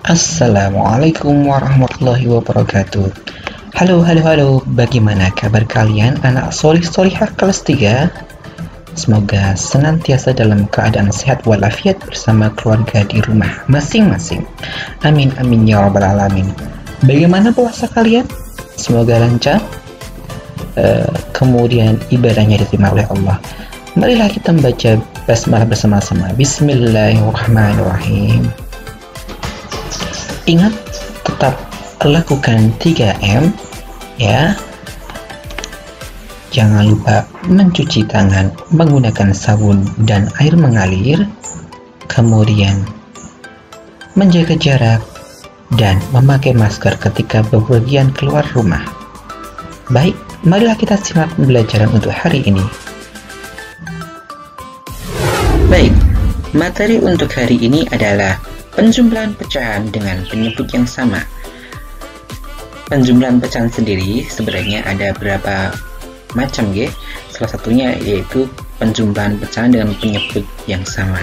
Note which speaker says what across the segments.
Speaker 1: Assalamualaikum warahmatullahi wabarakatuh. Halo, bagaimana kabar kalian anak solih-solihah kelas 3? Semoga senantiasa dalam keadaan sehat walafiat bersama keluarga di rumah masing-masing. Amin ya rabbal alamin. Bagaimana puasa kalian? Semoga lancar, kemudian ibadahnya diterima oleh Allah. Marilah kita membaca basmalah bersama-sama. Bismillahirrahmanirrahim. Ingat, tetap lakukan 3M ya. Jangan lupa mencuci tangan menggunakan sabun dan air mengalir, kemudian menjaga jarak dan memakai masker ketika bepergian keluar rumah. Baik, marilah kita simak pembelajaran untuk hari ini. Baik, materi untuk hari ini adalah penjumlahan pecahan dengan penyebut yang sama. Penjumlahan pecahan sendiri sebenarnya ada berapa macam ya. Salah satunya yaitu penjumlahan pecahan dengan penyebut yang sama.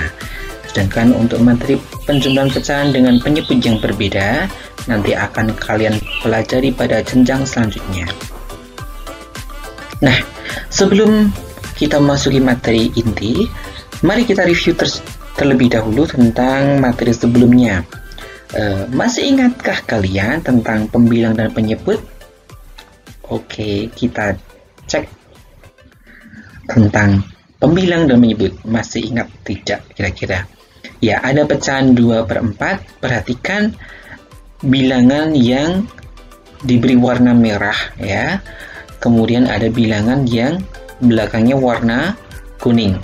Speaker 1: Sedangkan untuk materi penjumlahan pecahan dengan penyebut yang berbeda nanti akan kalian pelajari pada jenjang selanjutnya. Nah, sebelum kita masuki materi inti, mari kita review terlebih dahulu tentang materi sebelumnya. Masih ingatkah kalian tentang pembilang dan penyebut? Oke, kita cek tentang pembilang dan menyebut. Masih ingat tidak kira-kira? Ya, ada pecahan 2/4. Perhatikan bilangan yang diberi warna merah ya. Kemudian ada bilangan yang belakangnya warna kuning.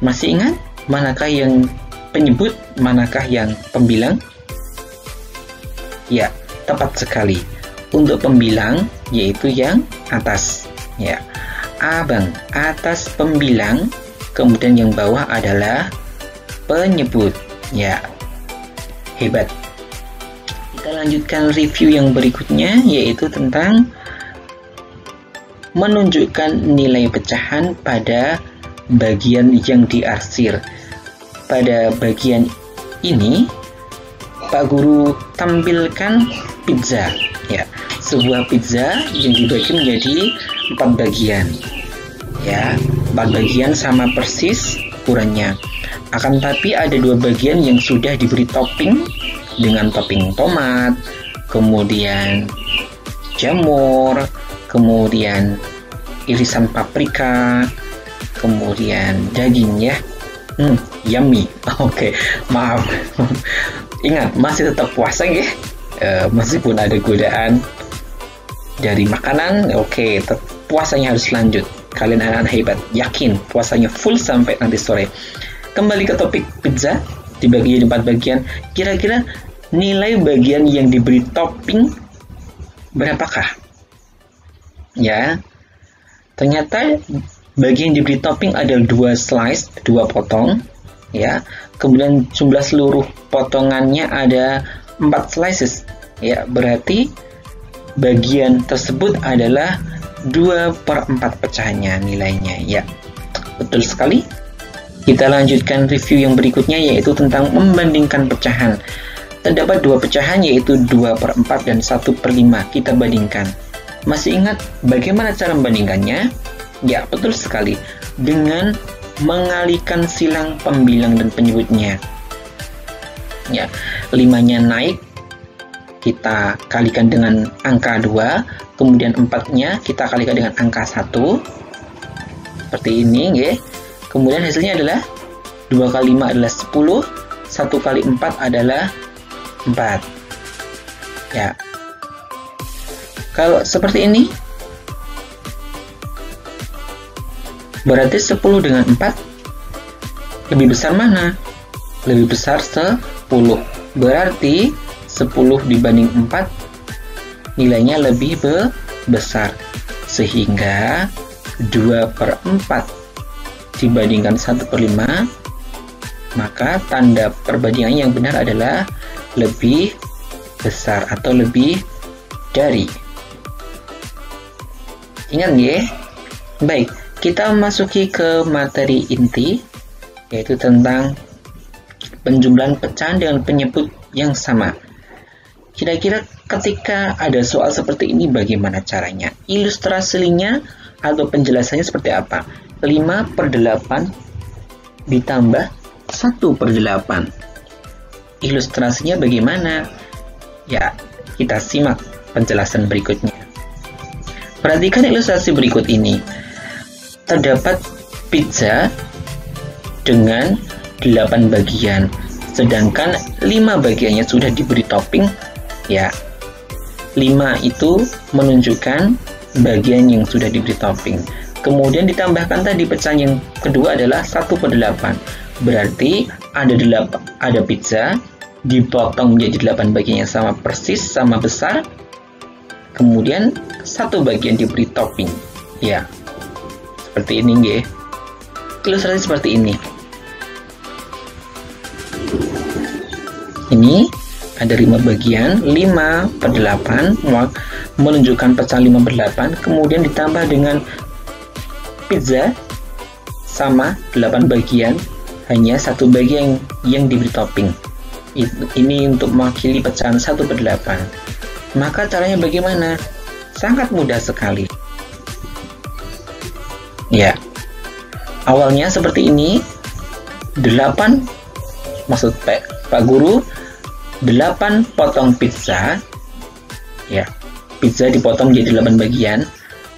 Speaker 1: Masih ingat manakah yang penyebut, manakah yang pembilang? Ya, tepat sekali. Untuk pembilang yaitu yang atas ya. Abang, atas pembilang, kemudian yang bawah adalah penyebut ya. Hebat. Kita lanjutkan review yang berikutnya yaitu tentang menunjukkan nilai pecahan pada bagian yang diarsir. Pada bagian ini Pak Guru tampilkan pizza ya, sebuah pizza yang dibagi menjadi 4 bagian ya. 4 bagian sama persis ukurannya, akan tapi ada 2 bagian yang sudah diberi topping dengan topping tomat, kemudian jamur, kemudian irisan paprika, kemudian daging ya. Yummy. Oke, maaf. Ingat, masih tetap puasa ya. Meskipun ada godaan dari makanan, oke, puasanya harus lanjut. Kalian anak-anak hebat, yakin puasanya full sampai nanti sore. Kembali ke topik pizza, dibagi jadi 4 bagian. Kira-kira nilai bagian yang diberi topping berapakah? Ya, ternyata bagian yang diberi topping ada 2 slice, 2 potong ya. Kemudian jumlah seluruh potongannya ada 4 slices ya. Berarti bagian tersebut adalah 2/4 pecahannya nilainya ya. Betul sekali. Kita lanjutkan review yang berikutnya yaitu tentang membandingkan pecahan. Terdapat 2 pecahan yaitu 2/4 dan 1/5. Kita bandingkan. Masih ingat bagaimana cara membandingkannya? Ya, betul sekali. Dengan mengalihkan silang pembilang dan penyebutnya. Ya, 5-nya naik, kita kalikan dengan angka 2, kemudian 4-nya kita kalikan dengan angka 1. Seperti ini, ya. Kemudian hasilnya adalah 2 kali 5 adalah 10, 1 kali 4 adalah 4. Ya. Kalau seperti ini, berarti 10 dengan 4 lebih besar mana? Lebih besar 10. Berarti 10 dibanding 4 nilainya lebih besar. Sehingga 2/4 dibandingkan 1/5, maka tanda perbandingan yang benar adalah lebih besar atau lebih dari. Ingat ya? Baik. Kita memasuki ke materi inti, yaitu tentang penjumlahan pecahan dengan penyebut yang sama. Kira-kira ketika ada soal seperti ini bagaimana caranya? Ilustrasinya atau penjelasannya seperti apa? 5/8 ditambah 1/8. Ilustrasinya bagaimana? Ya, kita simak penjelasan berikutnya. Perhatikan ilustrasi berikut ini. Terdapat pizza dengan 8 bagian, sedangkan 5 bagiannya sudah diberi topping. Ya, 5 itu menunjukkan bagian yang sudah diberi topping. Kemudian ditambahkan tadi pecahan yang kedua adalah 1/8. Berarti ada pizza dipotong menjadi 8 bagian yang sama persis, sama besar. Kemudian 1 bagian diberi topping. Ya, seperti ini nggih. Ilustrasi seperti ini. Ini ada 5 bagian, 5/8 menunjukkan pecahan 5/8, kemudian ditambah dengan pizza sama 8 bagian, hanya 1 bagian yang diberi topping. Ini untuk mewakili pecahan 1/8. Maka caranya bagaimana? Sangat mudah sekali. Ya, awalnya seperti ini. 8, maksud Pak Guru, 8 potong pizza. Ya, pizza dipotong menjadi 8 bagian.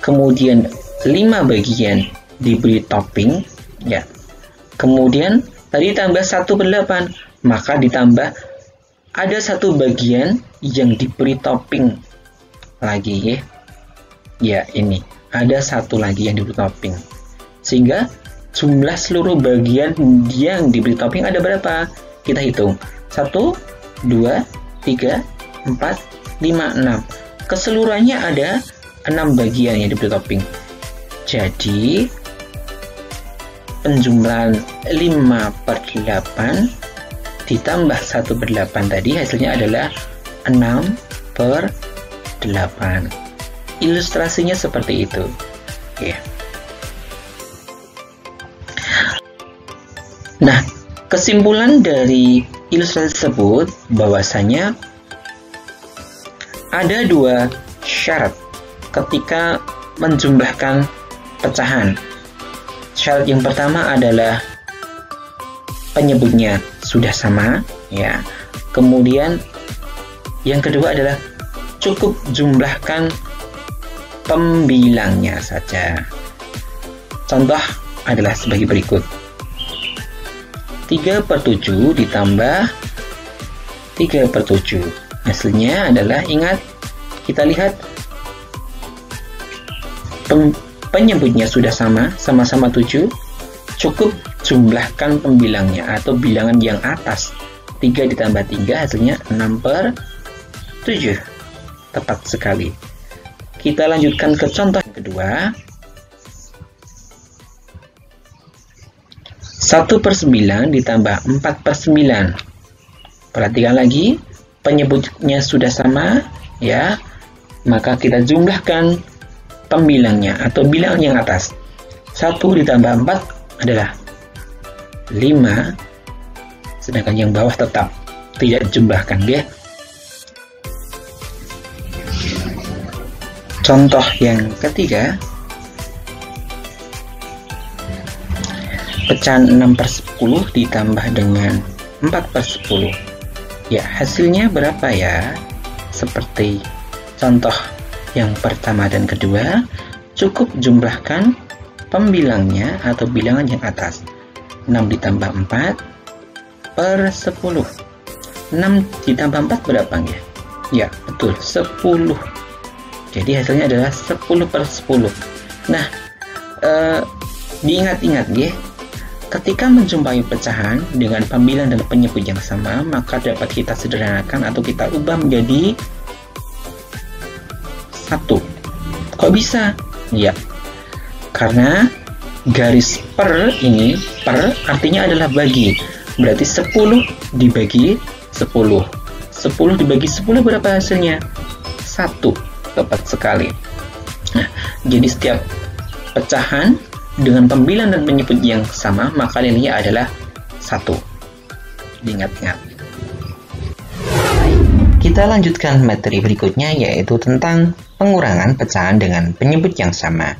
Speaker 1: Kemudian 5 bagian diberi topping. Ya, kemudian tadi tambah 1/8, maka ditambah ada 1 bagian yang diberi topping lagi ya. Ya, ini ada 1 lagi yang diberi topping, sehingga jumlah seluruh bagian yang diberi topping ada berapa? Kita hitung. 1, 2, 3, 4, 5, 6. Keseluruhannya ada 6 bagian yang diberi topping. Jadi penjumlahan 5/8 ditambah 1/8 tadi hasilnya adalah 6/8. Ilustrasinya seperti itu. Ya. Nah, kesimpulan dari ilustrasi tersebut bahwasanya ada 2 syarat ketika menjumlahkan pecahan. Syarat yang pertama adalah penyebutnya sudah sama, ya. Kemudian yang kedua adalah cukup jumlahkan pembilangnya saja. Contoh adalah sebagai berikut. 3/7 ditambah 3/7. Hasilnya adalah, ingat, kita lihat penyebutnya sudah sama, sama-sama 7. Cukup jumlahkan pembilangnya atau bilangan yang atas. 3 ditambah 3 hasilnya 6/7. Tepat sekali. Kita lanjutkan ke contoh yang kedua. 1/9 ditambah 4/9. Perhatikan lagi, penyebutnya sudah sama, ya. Maka kita jumlahkan pembilangnya atau bilangan yang atas. 1 ditambah 4 adalah 5, sedangkan yang bawah tetap tidak dijumlahkan, ya. Contoh yang ketiga, pecahan 6/10 ditambah dengan 4/10. Ya, hasilnya berapa ya? Seperti contoh yang pertama dan kedua, cukup jumlahkan pembilangnya atau bilangan yang atas. 6 ditambah 4/10. 6 ditambah 4 berapa ya? Ya, betul, 10. Jadi hasilnya adalah 10/10. Nah, diingat-ingat ya, ketika menjumpai pecahan dengan pembilang dan penyebut yang sama, maka dapat kita sederhanakan atau kita ubah menjadi 1. Kok bisa? Ya, karena garis per ini, per artinya adalah bagi. Berarti 10 dibagi 10. 10 dibagi 10 berapa hasilnya? 1. Tepat sekali. Nah, jadi setiap pecahan dengan pembilang dan penyebut yang sama, maka nilainya adalah 1. Diingat-ingat. kita lanjutkan materi berikutnya, yaitu tentang pengurangan pecahan dengan penyebut yang sama.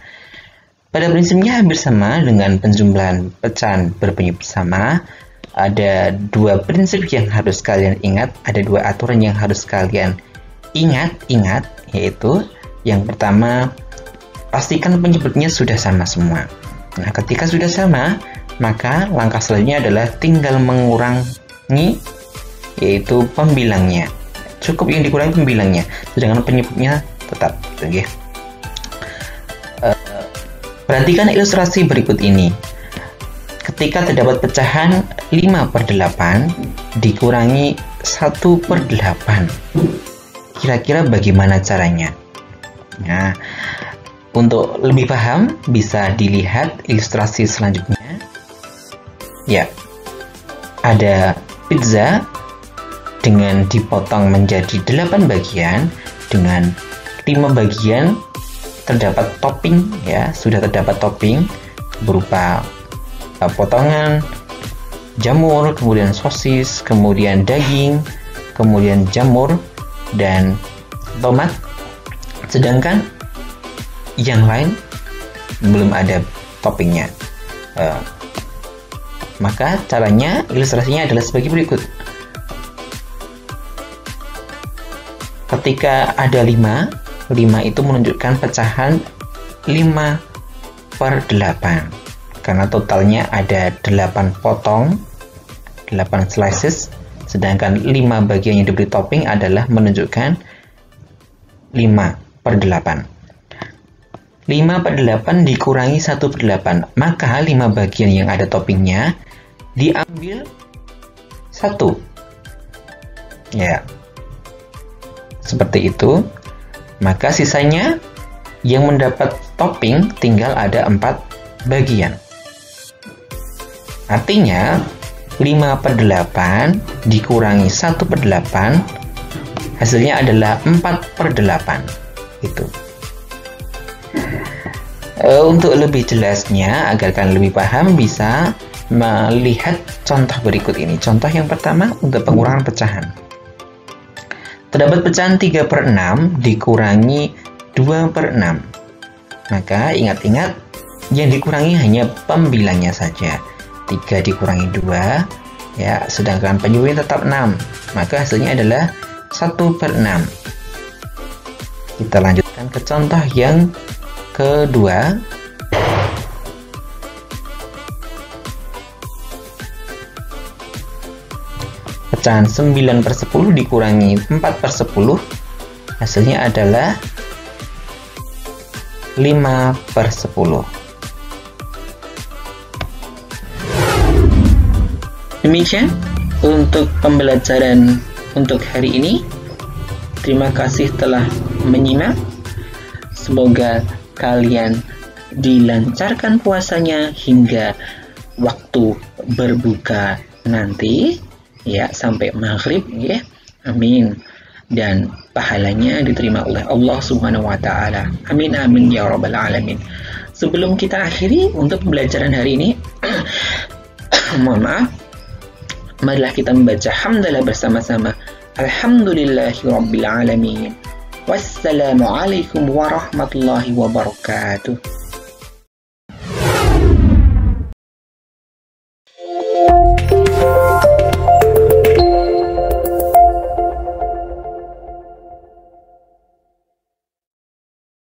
Speaker 1: Pada prinsipnya hampir sama dengan penjumlahan pecahan berpenyebut sama. Ada dua prinsip yang harus kalian ingat, ada dua aturan yang harus kalian ingat, yaitu yang pertama, pastikan penyebutnya sudah sama semua. Nah, ketika sudah sama, maka langkah selanjutnya adalah tinggal mengurangi, yaitu pembilangnya. Cukup yang dikurangi pembilangnya, sedangkan penyebutnya tetap. Oke. Perhatikan ilustrasi berikut ini. Ketika terdapat pecahan 5/8 dikurangi 1/8. Kira-kira bagaimana caranya? Nah, untuk lebih paham bisa dilihat ilustrasi selanjutnya. Ya, ada pizza dengan dipotong menjadi 8 bagian, dengan 5 bagian terdapat topping, ya, sudah terdapat topping berupa potongan jamur, kemudian sosis, kemudian daging, kemudian jamur dan tomat. Sedangkan yang lain belum ada toppingnya. Maka caranya, ilustrasinya adalah sebagai berikut. Ketika ada 5 itu menunjukkan pecahan 5/8. Karena totalnya ada 8 potong, 8 slices, sedangkan 5 bagian yang diberi topping adalah menunjukkan 5/8. 5/8 dikurangi 1/8, maka 5 bagian yang ada toppingnya diambil 1. Ya, seperti itu. Maka sisanya yang mendapat topping tinggal ada 4 bagian. Artinya 5/8 dikurangi 1/8 hasilnya adalah 4/8. Itu. Untuk lebih jelasnya, agar kalian lebih paham, bisa melihat contoh berikut ini. Contoh yang pertama untuk pengurangan pecahan. Terdapat pecahan 3/6 dikurangi 2/6. Maka ingat-ingat, yang dikurangi hanya pembilangnya saja. 3 dikurangi 2, ya, sedangkan penyebutnya tetap 6. Maka hasilnya adalah 1/6. Kita lanjutkan ke contoh yang kedua. Pecahan 9/10 dikurangi 4/10 hasilnya adalah 5/10. Demikian untuk pembelajaran untuk hari ini. Terima kasih telah menyimak. Semoga kalian dilancarkan puasanya hingga waktu berbuka nanti, ya, sampai maghrib, ya. Amin. Dan pahalanya diterima oleh Allah Subhanahu wa taala. Amin amin ya rabbal alamin. Sebelum kita akhiri untuk pembelajaran hari ini, mohon maaf, marilah kita membaca hamdalah bersama-sama. Alhamdulillahirabbil alamin. Wassalamualaikum warahmatullahi wabarakatuh.